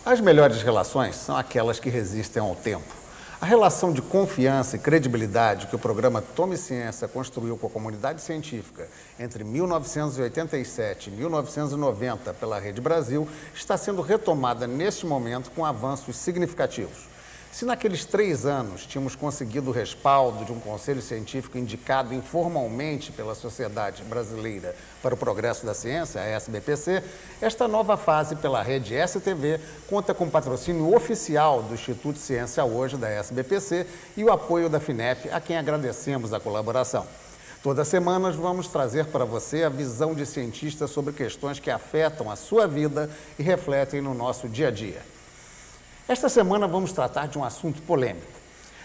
As melhores relações são aquelas que resistem ao tempo. A relação de confiança e credibilidade que o programa Tome Ciência construiu com a comunidade científica entre 1987 e 1990 pela Rede Brasil está sendo retomada neste momento com avanços significativos. Se naqueles 3 anos tínhamos conseguido o respaldo de um conselho científico indicado informalmente pela Sociedade Brasileira para o Progresso da Ciência, a SBPC, esta nova fase pela rede STV conta com patrocínio oficial do Instituto Ciência Hoje, da SBPC, e o apoio da FINEP, a quem agradecemos a colaboração. Toda semana nós vamos trazer para você a visão de cientistas sobre questões que afetam a sua vida e refletem no nosso dia a dia. Esta semana vamos tratar de um assunto polêmico.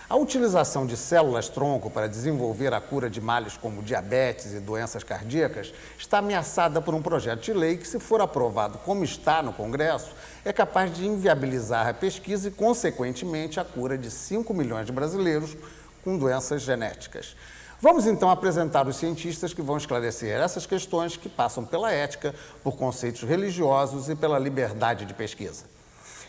A utilização de células-tronco para desenvolver a cura de males como diabetes e doenças cardíacas está ameaçada por um projeto de lei que, se for aprovado como está no Congresso, é capaz de inviabilizar a pesquisa e, consequentemente, a cura de 5 milhões de brasileiros com doenças genéticas. Vamos então apresentar os cientistas que vão esclarecer essas questões que passam pela ética, por conceitos religiosos e pela liberdade de pesquisa.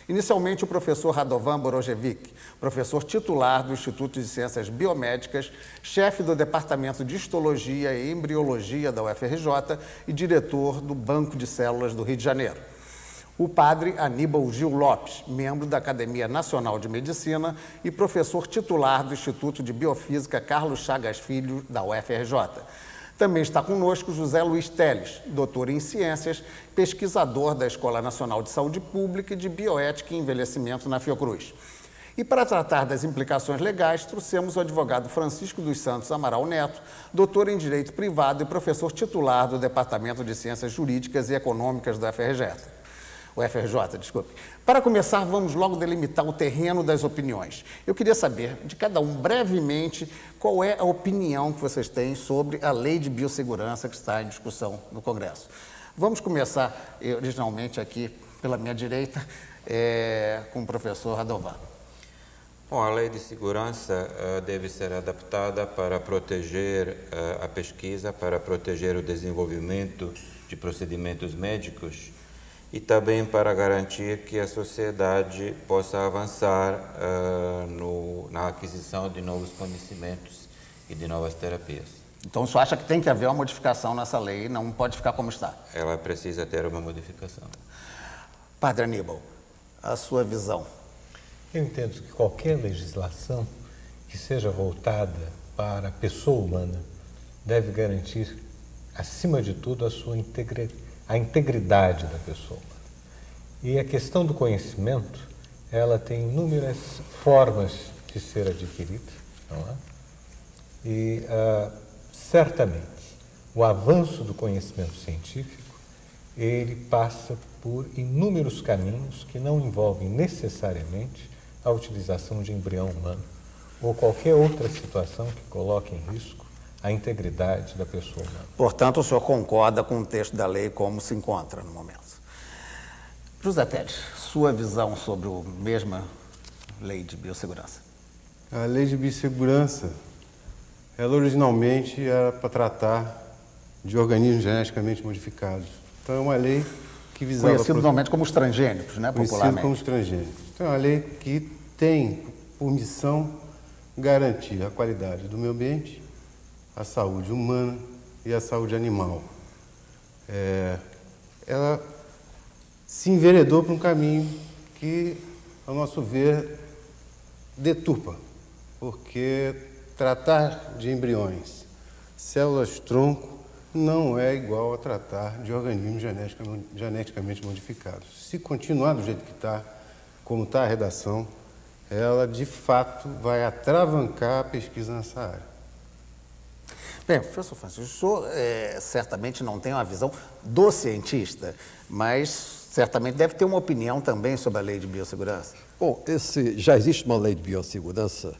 Inicialmente, o professor Radovan Borojevic, professor titular do Instituto de Ciências Biomédicas, chefe do Departamento de Histologia e Embriologia da UFRJ e diretor do Banco de Células do Rio de Janeiro. O padre Aníbal Gil Lopes, membro da Academia Nacional de Medicina e professor titular do Instituto de Biofísica Carlos Chagas Filho, da UFRJ. Também está conosco José Luiz Teles, doutor em Ciências, pesquisador da Escola Nacional de Saúde Pública e de Bioética e Envelhecimento na Fiocruz. E para tratar das implicações legais, trouxemos o advogado Francisco dos Santos Amaral Neto, doutor em Direito Privado e professor titular do Departamento de Ciências Jurídicas e Econômicas da UFRJ, desculpe. Para começar, vamos logo delimitar o terreno das opiniões. Eu queria saber de cada um, brevemente, qual é a opinião que vocês têm sobre a Lei de Biossegurança que está em discussão no Congresso. Vamos começar, originalmente, aqui pela minha direita, com o professor Radovan. Bom, a Lei de Segurança deve ser adaptada para proteger a pesquisa, para proteger o desenvolvimento de procedimentos médicos e também para garantir que a sociedade possa avançar na aquisição de novos conhecimentos e de novas terapias. Então, o senhor acha que tem que haver uma modificação nessa lei, não pode ficar como está? Ela precisa ter uma modificação. Padre Aníbal, a sua visão? Eu entendo que qualquer legislação que seja voltada para a pessoa humana deve garantir, acima de tudo, a integridade da pessoa. E a questão do conhecimento, ela tem inúmeras formas de ser adquirida, não é? E, certamente, o avanço do conhecimento científico, ele passa por inúmeros caminhos que não envolvem necessariamente a utilização de embrião humano ou qualquer outra situação que coloque em risco a integridade da pessoa humana. Portanto, o senhor concorda com o texto da lei como se encontra no momento. José Teles, sua visão sobre a mesma Lei de Biossegurança? A Lei de Biossegurança, ela originalmente era para tratar de organismos geneticamente modificados. Então, é uma lei que visava... Conhecido normalmente como os transgênicos, né, popularmente. Conhecido como os transgênicos. Então, é uma lei que tem por missão garantir a qualidade do meio ambiente, a saúde humana e a saúde animal. Ela se enveredou por um caminho que, ao nosso ver, deturpa, porque tratar de embriões, células-tronco, não é igual a tratar de organismos geneticamente modificados. Se continuar do jeito que está, como está a redação, ela, de fato, vai atravancar a pesquisa nessa área. Bem, professor Francisco, o senhor certamente não tem uma visão do cientista, mas certamente deve ter uma opinião também sobre a Lei de Biossegurança. Bom, já existe uma Lei de Biossegurança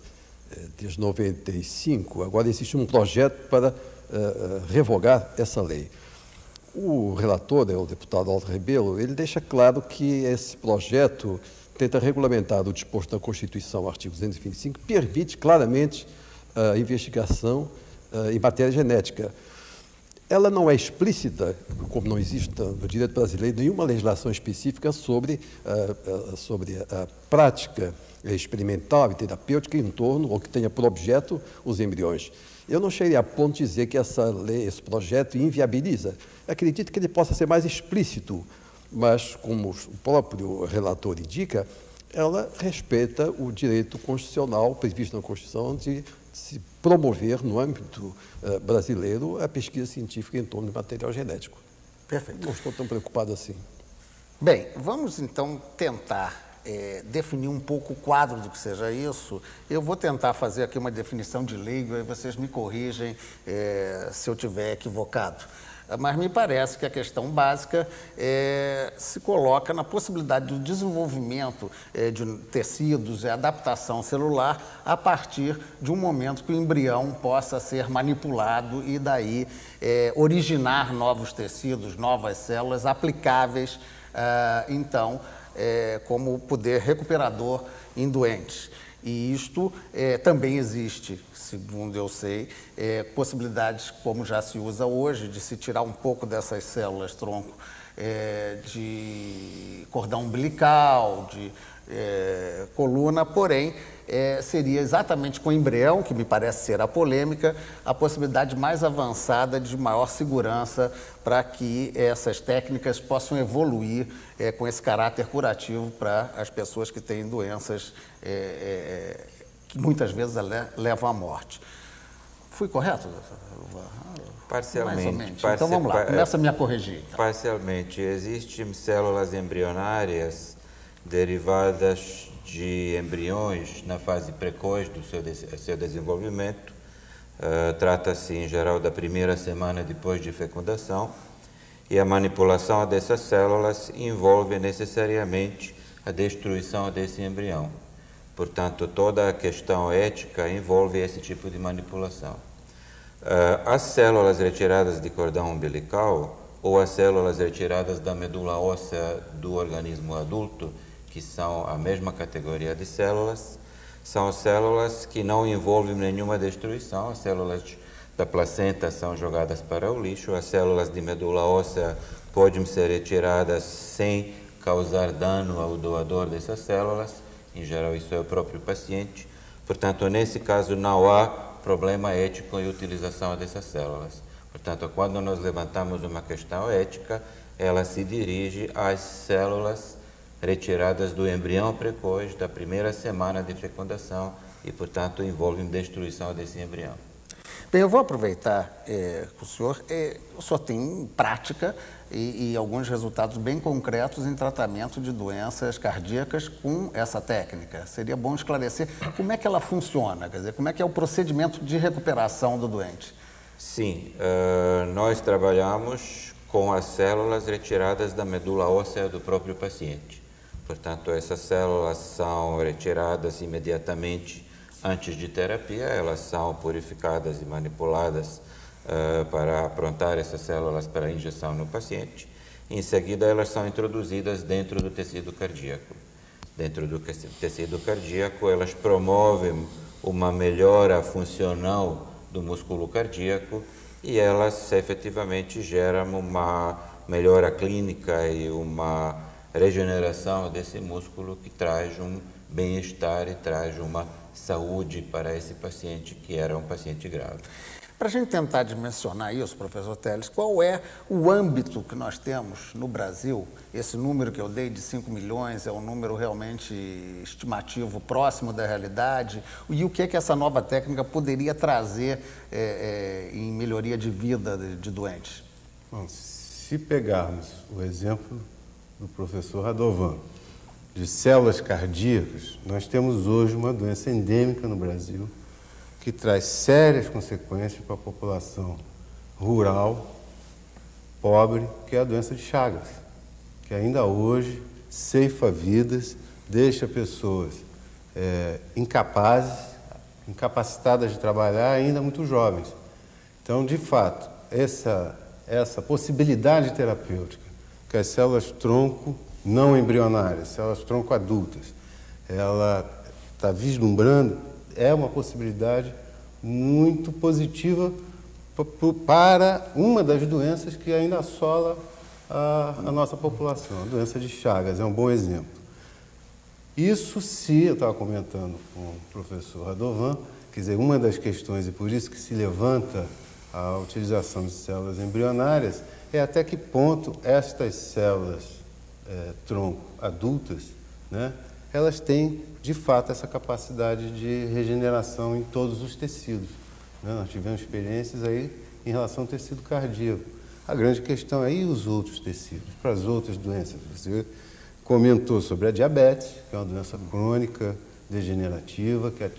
desde 95, agora existe um projeto para revogar essa lei. O relator, o deputado Aldo Rebelo, ele deixa claro que esse projeto tenta regulamentar o disposto da Constituição, artigo 225, permite claramente a investigação em matéria genética. ela não é explícita, como não existe no direito brasileiro nenhuma legislação específica sobre a prática experimental e terapêutica em torno, ou que tenha por objeto, os embriões. Eu não cheguei a ponto de dizer que essa lei, esse projeto inviabiliza. Acredito que ele possa ser mais explícito, mas, como o próprio relator indica, ela respeita o direito constitucional previsto na Constituição de se promover, no âmbito brasileiro, a pesquisa científica em torno do material genético. Perfeito. Não estou tão preocupado assim. Bem, vamos então tentar definir um pouco o quadro do que seja isso. Eu vou tentar fazer aqui uma definição de leigo, aí vocês me corrigem se eu estiver equivocado. Mas me parece que a questão básica se coloca na possibilidade do desenvolvimento de tecidos e adaptação celular a partir de um momento que o embrião possa ser manipulado e daí originar novos tecidos, novas células aplicáveis, então, como poder recuperador em doentes. E isto também existe, segundo eu sei, possibilidades, como já se usa hoje, de se tirar um pouco dessas células tronco de cordão umbilical, de coluna, porém, seria exatamente com o embrião, que me parece ser a polêmica, a possibilidade mais avançada de maior segurança para que essas técnicas possam evoluir com esse caráter curativo para as pessoas que têm doenças que muitas vezes levam à morte. Fui correto? Parcialmente. Mais ou menos. Então vamos lá, começa a me corrigir. Então. Parcialmente. Existem células embrionárias derivadas de embriões na fase precoce do seu desenvolvimento. Trata-se, em geral, da primeira semana depois de fecundação, e a manipulação dessas células envolve necessariamente a destruição desse embrião. Portanto, toda a questão ética envolve esse tipo de manipulação. As células retiradas de cordão umbilical ou as células retiradas da medula óssea do organismo adulto, que são a mesma categoria de células, são células que não envolvem nenhuma destruição. As células da placenta são jogadas para o lixo, as células de medula óssea podem ser retiradas sem causar dano ao doador dessas células, em geral isso é o próprio paciente. Portanto, nesse caso não há problema ético em utilização dessas células. Portanto, quando nós levantamos uma questão ética, ela se dirige às células retiradas do embrião precoce da primeira semana de fecundação e, portanto, envolvem destruição desse embrião. Bem, eu vou aproveitar que o senhor tem prática e alguns resultados bem concretos em tratamento de doenças cardíacas com essa técnica. Seria bom esclarecer como é que ela funciona, quer dizer, como é que é o procedimento de recuperação do doente. Sim, nós trabalhamos com as células retiradas da medula óssea do próprio paciente. Portanto, essas células são retiradas imediatamente antes de terapia, elas são purificadas e manipuladas para aprontar essas células para injeção no paciente. Em seguida, elas são introduzidas dentro do tecido cardíaco. Dentro do tecido cardíaco, elas promovem uma melhora funcional do músculo cardíaco e elas efetivamente geram uma melhora clínica e uma regeneração desse músculo que traz um bem-estar e traz uma saúde para esse paciente que era um paciente grave. Para a gente tentar dimensionar isso, professor Teles, qual é o âmbito que nós temos no Brasil? Esse número que eu dei de 5 milhões é um número realmente estimativo, próximo da realidade? E o que é que essa nova técnica poderia trazer em melhoria de vida de doentes? Bom, se pegarmos o exemplo do professor Radovan, de células cardíacas, nós temos hoje uma doença endêmica no Brasil que traz sérias consequências para a população rural, pobre, que é a doença de Chagas, que ainda hoje ceifa vidas, deixa pessoas incapacitadas de trabalhar, ainda muito jovens. Então, de fato, essa possibilidade terapêutica que as células tronco não embrionárias, células tronco adultas, ela está vislumbrando, é uma possibilidade muito positiva para uma das doenças que ainda assola a nossa população, a doença de Chagas, é um bom exemplo. Isso se, eu estava comentando com o professor Radovan, quer dizer, uma das questões, e por isso que se levanta a utilização de células embrionárias, é até que ponto estas células tronco adultas, né, elas têm, de fato, essa capacidade de regeneração em todos os tecidos. Né? Nós tivemos experiências aí em relação ao tecido cardíaco. A grande questão é, e os outros tecidos, para as outras doenças? Você comentou sobre a diabetes, que é uma doença crônica, degenerativa, que é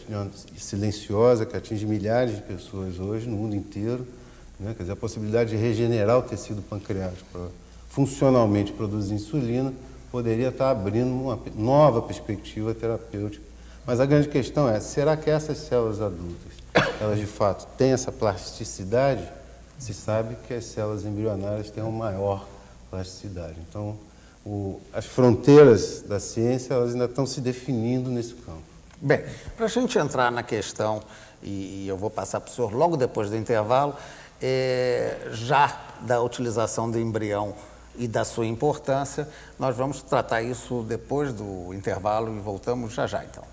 silenciosa, que atinge milhares de pessoas hoje no mundo inteiro. Né? Quer dizer, a possibilidade de regenerar o tecido pancreático para funcionalmente produzir insulina poderia estar abrindo uma nova perspectiva terapêutica. Mas a grande questão é, será que essas células adultas, elas de fato têm essa plasticidade? Se sabe que as células embrionárias têm uma maior plasticidade. Então, as fronteiras da ciência, elas ainda estão se definindo nesse campo. Bem, para a gente entrar na questão, e eu vou passar para o senhor logo depois do intervalo, já da utilização do embrião e da sua importância, nós vamos tratar isso depois do intervalo e voltamos já já, então.